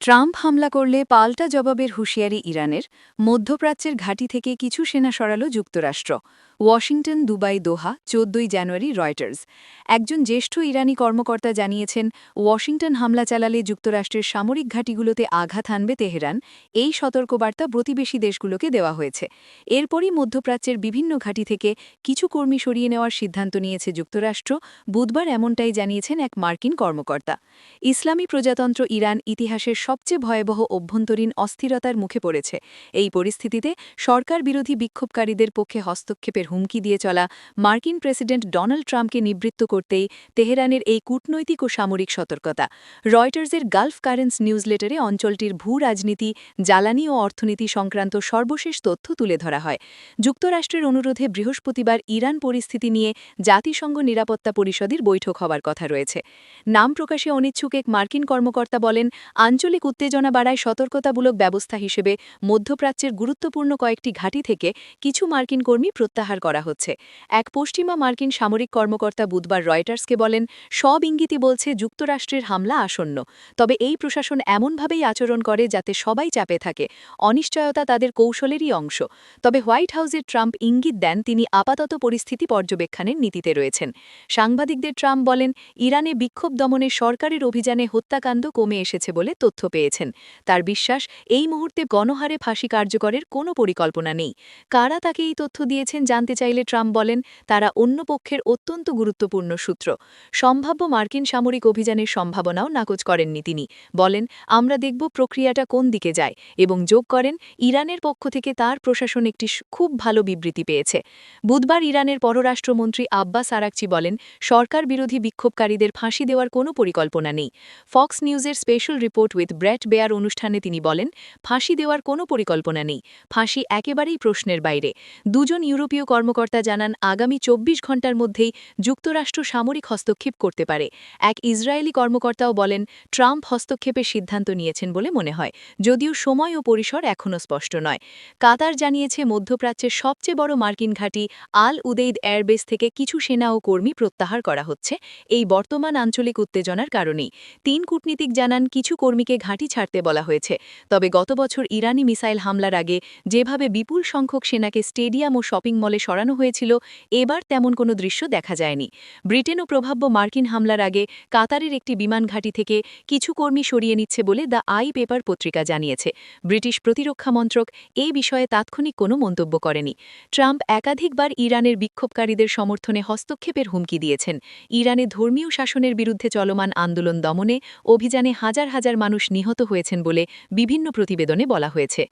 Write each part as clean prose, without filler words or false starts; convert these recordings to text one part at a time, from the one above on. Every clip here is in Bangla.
ট্রাম্প হামলা করলে পাল্টা জবাবের হুঁশিয়ারি ইরানের। মধ্যপ্রাচ্যের ঘাঁটি থেকে কিছু সেনা সরাল যুক্তরাষ্ট্র। ওয়াশিংটন, দুবাই, দোহা, ১৪ জানুয়ারি রয়টার্স। একজন জ্যেষ্ঠ ইরানি কর্মকর্তা জানিয়েছেন, ওয়াশিংটন হামলা চালালে যুক্তরাষ্ট্রের সামরিক ঘাঁটিগুলোতে আঘাত হানবে তেহরান। এই সতর্কবার্তা প্রতিবেশী দেশগুলোকে দেওয়া হয়েছে। এরপরই মধ্যপ্রাচ্যের বিভিন্ন ঘাঁটি থেকে কিছু কর্মী সরিয়ে নেওয়ার সিদ্ধান্ত নিয়েছে যুক্তরাষ্ট্র। বুধবার এমনটাই জানিয়েছেন এক মার্কিন কর্মকর্তা। ইসলামী প্রজাতন্ত্র ইরান ইতিহাসের সবচেয়ে ভয়াবহ অভ্যন্তরীণ অস্থিরতার মুখে পড়েছে। এই পরিস্থিতিতে সরকার বিরোধী বিক্ষোভকারীদের পক্ষে হস্তক্ষেপের হুমকি দিয়ে চলা মার্কিন প্রেসিডেন্ট ডোনাল্ড ট্রাম্পকে নিবৃত্ত করতেই তেহরানের এই কূটনৈতিক ও সামরিক সতর্কতা। রয়টার্সের গালফ কারেন্টস নিউজলেটারে অঞ্চলটির ভূ-রাজনীতি, জ্বালানি ও অর্থনীতি সংক্রান্ত সর্বশেষ তথ্য তুলে ধরা হয়। যুক্তরাষ্ট্রের অনুরোধে বৃহস্পতিবার ইরান পরিস্থিতি নিয়ে জাতিসংঘ নিরাপত্তা পরিষদের বৈঠক হবার কথা রয়েছে। নাম প্রকাশে অনিচ্ছুক এক মার্কিন কর্মকর্তা বলেন, আঞ্চলিক উত্তেজনা বাড়ায় সতর্কতামূলক ব্যবস্থা হিসেবে মধ্যপ্রাচ্যের গুরুত্বপূর্ণ কয়েকটি ঘাঁটি থেকে কিছু মার্কিন কর্মী প্রত্যাহার করা হচ্ছে। এক পশ্চিমা মার্কিন সামরিক কর্মকর্তা বুধবার রয়টার্সকে বলেন, সব ইঙ্গিতই বলছে যুক্তরাষ্ট্রের হামলা আসন্ন। তবে এই প্রশাসন এমনভাবেই আচরণ করে যাতে সবাই চাপে থাকে। অনিশ্চয়তা তাদের কৌশলেরই অংশ। তবে হোয়াইট হাউসের ট্রাম্প ইঙ্গিত দেন তিনি আপাতত পরিস্থিতি পর্যবেক্ষণের নীতিতে রয়েছেন। সাংবাদিকদের ট্রাম্প বলেন, ইরানে বিক্ষোভ দমনে সরকারের অভিযানে হত্যাকাণ্ড কমে এসেছে বলে তথ্য পেয়েছেন। তার বিশ্বাস, এই মুহূর্তে গণহারে ফাঁসি কার্যকরের কোনো পরিকল্পনা নেই। কারা তাকে এই তথ্য দিয়েছেন জানতে চাইলে ট্রাম্প বলেন, তারা অন্য পক্ষের অত্যন্ত গুরুত্বপূর্ণ সূত্র। সম্ভাব্য মার্কিন সামরিক অভিযানের সম্ভাবনাও নাকচ করেননি তিনি। বলেন, আমরা দেখব প্রক্রিয়াটা কোন দিকে যায়, এবং যোগ করেন, ইরানের পক্ষ থেকে তার প্রশাসন একটি খুব ভালো বিবৃতি পেয়েছে। বুধবার ইরানের পররাষ্ট্রমন্ত্রী আব্বাস আরাকচি বলেন, সরকার বিরোধী বিক্ষোভকারীদের ফাঁসি দেওয়ার কোনো পরিকল্পনা নেই। ফক্স নিউজের special report with Bret Baier অনুষ্ঠানে তিনি বলেন, ফাঁসি দেওয়ার কোনো পরিকল্পনা নেই, ফাঁসি একেবারেই প্রশ্নের বাইরে। দুজন ইউরোপীয় কর্মকর্তা জানান, আগামী ২৪ ঘণ্টার মধ্যেই যুক্তরাষ্ট্র সামরিক হস্তক্ষেপ করতে পারে। এক ইসরায়েলি কর্মকর্তাও বলেন, ট্রাম্প হস্তক্ষেপের সিদ্ধান্ত নিয়েছেন বলে মনে হয়, যদিও সময় ও পরিসর এখনও স্পষ্ট নয়। কাতার জানিয়েছে, মধ্যপ্রাচ্যের সবচেয়ে বড় মার্কিন ঘাঁটি আল উদেইদ এয়ারবেস থেকে কিছু সেনা ও কর্মী প্রত্যাহার করা হচ্ছে এই বর্তমান আঞ্চলিক উত্তেজনার কারণেই। ৩ কূটনীতিক জানান, কিছু কর্মীকে ঘাঁটি ছাড়তে বলা হয়েছে। তবে গত বছর ইরানি মিসাইল হামলার আগে যেভাবে বিপুল সংখ্যক সেনাকে স্টেডিয়াম ও শপিং মলে সরানো হয়েছিল, এবার তেমন কোনো দৃশ্য দেখা যায়নি। ব্রিটেনও প্রভাব্য মার্কিন হামলার আগে কাতারের একটি বিমান ঘাঁটি থেকে কিছু কর্মী সরিয়ে নিচ্ছে বলে দ্য আই পেপার পত্রিকা জানিয়েছে। ব্রিটিশ প্রতিরক্ষা মন্ত্রক এই বিষয়ে তাৎক্ষণিক কোনো মন্তব্য করেনি। ট্রাম্প একাধিকবার ইরানের বিক্ষোভকারীদের সমর্থনে হস্তক্ষেপের হুমকি দিয়েছেন। ইরানে ধর্মীয় শাসনের বিরুদ্ধে চলমান আন্দোলন দমনে অভিযানে হাজার হাজার মানুষ নিহত হয়েছেন বলে বিভিন্ন প্রতিবেদনে বলা হয়েছে।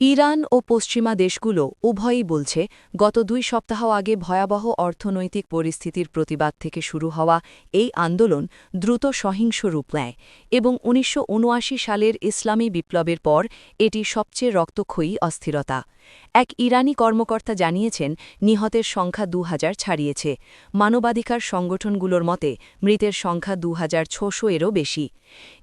ইরান ও পশ্চিমা দেশগুলো উভয়ই বলছে, গত ২ সপ্তাহ আগে ভয়াবহ অর্থনৈতিক পরিস্থিতির প্রতিবাদ থেকে শুরু হওয়া এই আন্দোলন দ্রুত সহিংস রূপ নেয় এবং ১৯৭৯ সালের ইসলামী বিপ্লবের পর এটি সবচেয়ে রক্তক্ষয়ী অস্থিরতা। এক ইরানি কর্মকর্তা জানিয়েছেন, নিহতের সংখ্যা ২,০০০ ছাড়িয়েছে। মানবাধিকার সংগঠনগুলোর মতে মৃতের সংখ্যা ২,৬০০ এরও বেশি।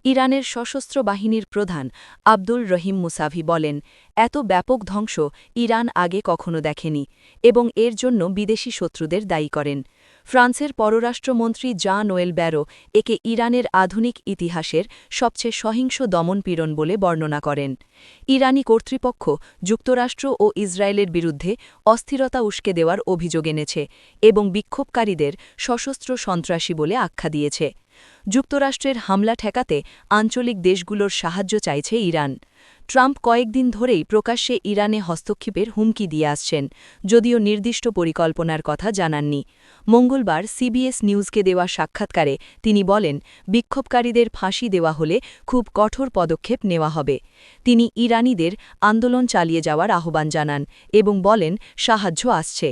ইরানের সশস্ত্র বাহিনীর প্রধান আব্দুল রহিম মুসাভি বলেন, এত ব্যাপক ধ্বংস ইরান আগে কখনো দেখেনি এবং এর জন্য বিদেশি শত্রুদের দায়ী করেন। ফ্রান্সের পররাষ্ট্রমন্ত্রী জাঁ নোয়েল ব্যারো একে ইরানের আধুনিক ইতিহাসের সবচেয়ে সহিংস দমনপীড়ন বলে বর্ণনা করেন। ইরানি কর্তৃপক্ষ যুক্তরাষ্ট্র ও ইসরায়েলের বিরুদ্ধে অস্থিরতা উস্কে দেওয়ার অভিযোগ এনেছে এবং বিক্ষোভকারীদের সশস্ত্র সন্ত্রাসী বলে আখ্যা দিয়েছে। যুক্তরাষ্ট্রের হামলা ঠেকাতে আঞ্চলিক দেশগুলোর সাহায্য চাইছে ইরান। ট্রাম্প কয়েকদিন ধরেই প্রকাশ্যে ইরানে হস্তক্ষেপের হুমকি দিয়ে আসছেন, যদিও নির্দিষ্ট পরিকল্পনার কথা জানাননি। মঙ্গলবার সিবিএস নিউজকে দেওয়া সাক্ষাৎকারে তিনি বলেন, বিক্ষোভকারীদের ফাঁসি দেওয়া হলে খুব কঠোর পদক্ষেপ নেওয়া হবে। তিনি ইরানিদের আন্দোলন চালিয়ে যাওয়ার আহ্বান জানান এবং বলেন, সাহায্য আসছে।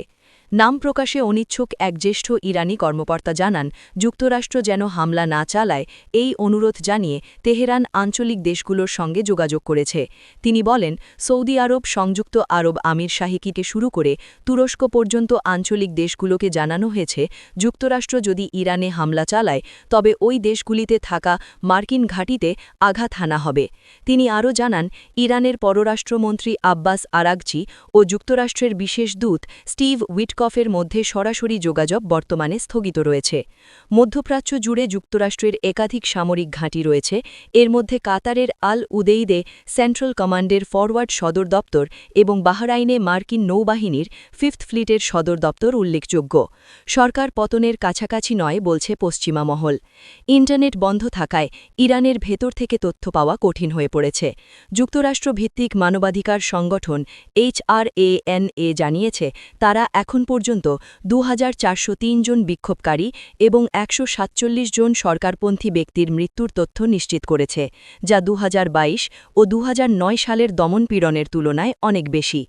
নাম প্রকাশে অনিচ্ছুক এক জ্যেষ্ঠ ইরানি কর্মকর্তা জানান, যুক্তরাষ্ট্র যেন হামলা না চালায় এই অনুরোধ জানিয়ে তেহরান আঞ্চলিক দেশগুলোর সঙ্গে যোগাযোগ করেছে। তিনি বলেন, সৌদি আরব, সংযুক্ত আরব আমিরশাহিকে শুরু করে তুরস্ক পর্যন্ত আঞ্চলিক দেশগুলোকে জানানো হয়েছে, যুক্তরাষ্ট্র যদি ইরানে হামলা চালায় তবে ওই দেশগুলিতে থাকা মার্কিন ঘাঁটিতে আঘাত হানা হবে। তিনি আরও জানান, ইরানের পররাষ্ট্রমন্ত্রী আব্বাস আরাগচি ও যুক্তরাষ্ট্রের বিশেষ দূত স্টিভ উইটকফ টেকঅফের মধ্যে সরাসরি যোগাযোগ বর্তমানে স্থগিত রয়েছে। মধ্যপ্রাচ্য জুড়ে যুক্তরাষ্ট্রের একাধিক সামরিক ঘাঁটি রয়েছে, এর মধ্যে কাতারের আল উদেইদে সেন্ট্রাল কমান্ডের ফরওয়ার্ড সদর দপ্তর এবং বাহরাইনে মার্কিন নৌবাহিনীর 5th ফ্লিটের সদর দপ্তর উল্লেখযোগ্য। সরকার পতনের কাছাকাছি নয় বলছে পশ্চিমা মহল। ইন্টারনেট বন্ধ থাকায় ইরানের ভেতর থেকে তথ্য পাওয়া কঠিন হয়ে পড়েছে। যুক্তরাষ্ট্রভিত্তিক মানবাধিকার সংগঠন HRANA জানিয়েছে তারা এখন পর্যন্ত 2403 জন বিক্ষোভকারী এবং 147 জন সরকারপন্থী ব্যক্তির মৃত্যুর তথ্য নিশ্চিত করেছে, যা 2022 ও 2009 সালের দমনপীড়নের তুলনায় অনেক বেশি।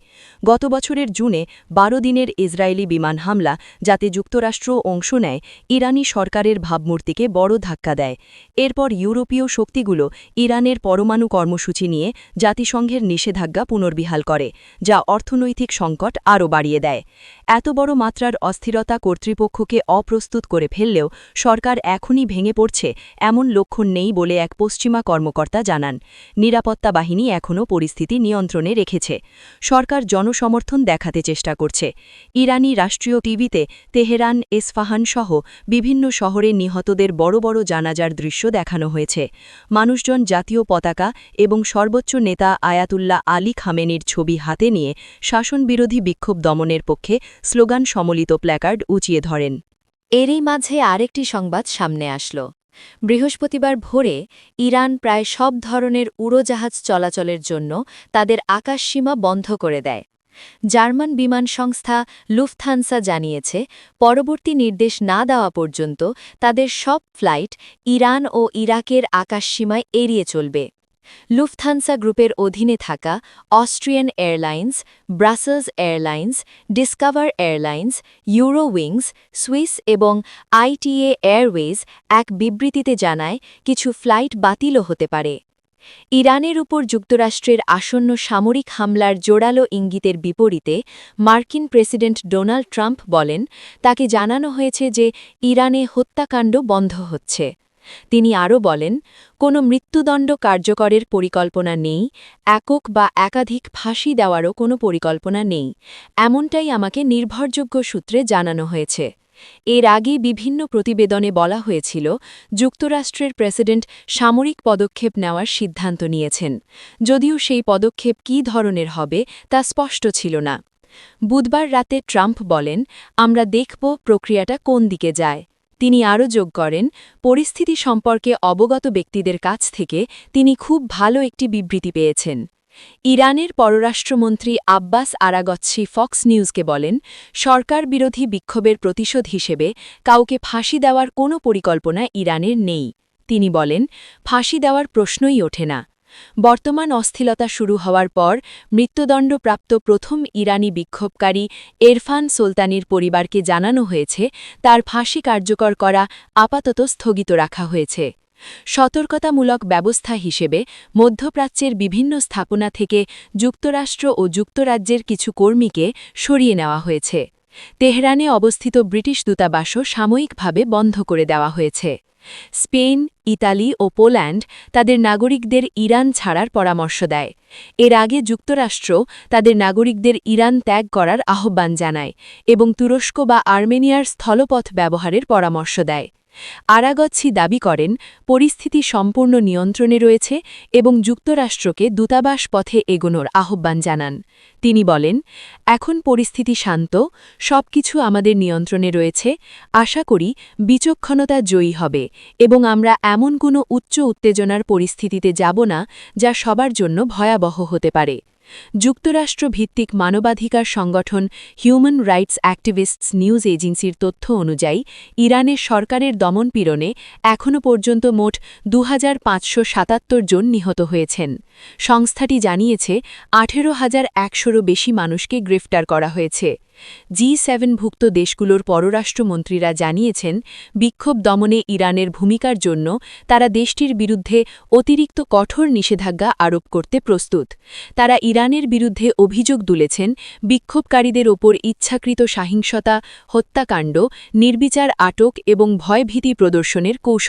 গত বছরের জুনে 12 দিনের ইসরায়েলি বিমান হামলা, যাতে যুক্তরাষ্ট্র অংশ নেয়, ইরানি সরকারের ভাবমূর্তিকে বড় ধাক্কা দেয়। এরপর ইউরোপীয় শক্তিগুলো ইরানের পরমাণু কর্মসূচি নিয়ে জাতিসংঘের নিষেধাজ্ঞা পুনর্বিহাল করে, যা অর্থনৈতিক সংকট আরও বাড়িয়ে দেয়। এত বড় মাত্রার অস্থিরতা কর্তৃপক্ষকে অপ্রস্তুত করে ফেললেও সরকার এখনই ভেঙে পড়ছে এমন লক্ষণ নেই বলে এক পশ্চিমা কর্মকর্তা জানান। নিরাপত্তা বাহিনী এখনও পরিস্থিতি নিয়ন্ত্রণে রেখেছে। সরকার জনসমর্থন দেখাতে চেষ্টা করছে। ইরানি রাষ্ট্রীয় টিভিতে তেহরান, এসফাহান সহ বিভিন্ন শহরে নিহতদের বড় বড় জানাজার দৃশ্য দেখানো হয়েছে। মানুষজন জাতীয় পতাকা এবং সর্বোচ্চ নেতা আয়াতুল্লাহ আলী খামেনির ছবি হাতে নিয়ে শাসনবিরোধী বিক্ষোভ দমনের পক্ষে স্লোগান সমলিত প্ল্যাকার্ড উঁচিয়ে ধরেন। এরই মাঝে আরেকটি সংবাদ সামনে আসল। বৃহস্পতিবার ভোরে ইরান প্রায় সব ধরনের উড়োজাহাজ চলাচলের জন্য তাদের আকাশসীমা বন্ধ করে দেয়। জার্মান বিমান সংস্থা লুফথানসা জানিয়েছে, পরবর্তী নির্দেশ না দেওয়া পর্যন্ত তাদের সব ফ্লাইট ইরান ও ইরাকের আকাশসীমায় এড়িয়ে চলবে। লুফথানসা গ্রুপের অধীনে থাকা Austrian Airlines, Brussels Airlines, Discover Airlines, Eurowings, Swiss এবং আইটিএ এয়ারওয়েজ এক বিবৃতিতে জানায় কিছু ফ্লাইট বাতিলও হতে পারে। ইরানের উপর যুক্তরাষ্ট্রের আসন্ন সামরিক হামলার জোরালো ইঙ্গিতের বিপরীতে মার্কিন প্রেসিডেন্ট ডোনাল্ড ট্রাম্প বলেন, তাকে জানানো হয়েছে যে ইরানে হত্যাকাণ্ড বন্ধ হচ্ছে। তিনি আরও বলেন, কোনো মৃত্যুদণ্ড কার্যকরের পরিকল্পনা নেই, একক বা একাধিক ফাঁসি দেওয়ারও কোনো পরিকল্পনা নেই, এমনটাই আমাকে নির্ভরযোগ্য সূত্রে জানানো হয়েছে। এর আগে বিভিন্ন প্রতিবেদনে বলা হয়েছিল, যুক্তরাষ্ট্রের প্রেসিডেন্ট সামরিক পদক্ষেপ নেওয়ার সিদ্ধান্ত নিয়েছেন, যদিও সেই পদক্ষেপ কী ধরনের হবে তা স্পষ্ট ছিল না। বুধবার রাতে ট্রাম্প বলেন, আমরা দেখব প্রক্রিয়াটা কোন দিকে যায়। তিনি আরও যোগ করেন, পরিস্থিতি সম্পর্কে অবগত ব্যক্তিদের কাছ থেকে তিনি খুব ভালো একটি বিবৃতি পেয়েছেন। ইরানের পররাষ্ট্রমন্ত্রী আব্বাস আরাগচ্ছি ফক্স নিউজকে বলেন, সরকার বিরোধী বিক্ষোভের প্রতিশোধ হিসেবে কাউকে ফাঁসি দেওয়ার কোনো পরিকল্পনা ইরানের নেই। তিনি বলেন, ফাঁসি দেওয়ার প্রশ্নই ওঠে না। বর্তমান অস্থিরতা শুরু হওয়ার পর মৃত্যুদণ্ডপ্রাপ্ত প্রথম ইরানি বিক্ষোভকারী এরফান সুলতানির পরিবারকে জানানো হয়েছে, তার ফাঁসি কার্যকর করা আপাতত স্থগিত রাখা হয়েছে। সতর্কতামূলক ব্যবস্থা হিসেবে মধ্যপ্রাচ্যের বিভিন্ন স্থাপনা থেকে যুক্তরাষ্ট্র ও যুক্তরাজ্যের কিছু কর্মীকে সরিয়ে নেওয়া হয়েছে। তেহরানে অবস্থিত ব্রিটিশ দূতাবাসও সাময়িকভাবে বন্ধ করে দেওয়া হয়েছে। স্পেন, ইতালি ও পোল্যান্ড তাদের নাগরিকদের ইরান ছাড়ার পরামর্শ দেয়। এর আগে যুক্তরাষ্ট্র তাদের নাগরিকদের ইরান ত্যাগ করার আহ্বান জানায় এবং তুরস্ক বা আর্মেনিয়ার স্থলপথ ব্যবহারের পরামর্শ দেয়। আরাগচ্ছি দাবি করেন, পরিস্থিতি সম্পূর্ণ নিয়ন্ত্রণে রয়েছে এবং যুক্তরাষ্ট্রকে দূতাবাস পথে এগোনোর আহ্বান জানান। তিনি বলেন, এখন পরিস্থিতি শান্ত, সবকিছু আমাদের নিয়ন্ত্রণে রয়েছে, আশা করি বিচক্ষণতা জয়ী হবে এবং আমরা এমন কোনো উচ্চ উত্তেজনার পরিস্থিতিতে যাব না যা সবার জন্য ভয়াবহ হতে পারে। যুক্তরাষ্ট্র-ভিত্তিক মানবাধিকার সংগঠন হিউম্যান রাইটস অ্যাক্টিভিস্টস নিউজ এজেন্সির তথ্য অনুযায়ী ইরানের সরকারের দমনপীড়নে এখনও পর্যন্ত মোট 2577 জন নিহত হয়েছেন। সংস্থাটি জানিয়েছে 18,100-রও বেশি মানুষকে গ্রেফতার করা হয়েছে। G7ভুক্ত দেশগুলোর পররাষ্ট্রমন্ত্রীরা জানিয়েছেন, বিক্ষোভ দমনে ইরানের ভূমিকার জন্য তারা দেশটির বিরুদ্ধে অতিরিক্ত কঠোর নিষেধাজ্ঞা আরোপ করতে প্রস্তুত। তারা ইরানের বিরুদ্ধে অভিযোগ তুলেছেন, বিক্ষোভকারীদের ওপর ইচ্ছাকৃত সহিংসতা, হত্যাকাণ্ড, নির্বিচার আটক এবং ভয়ভীতি প্রদর্শনের কৌশল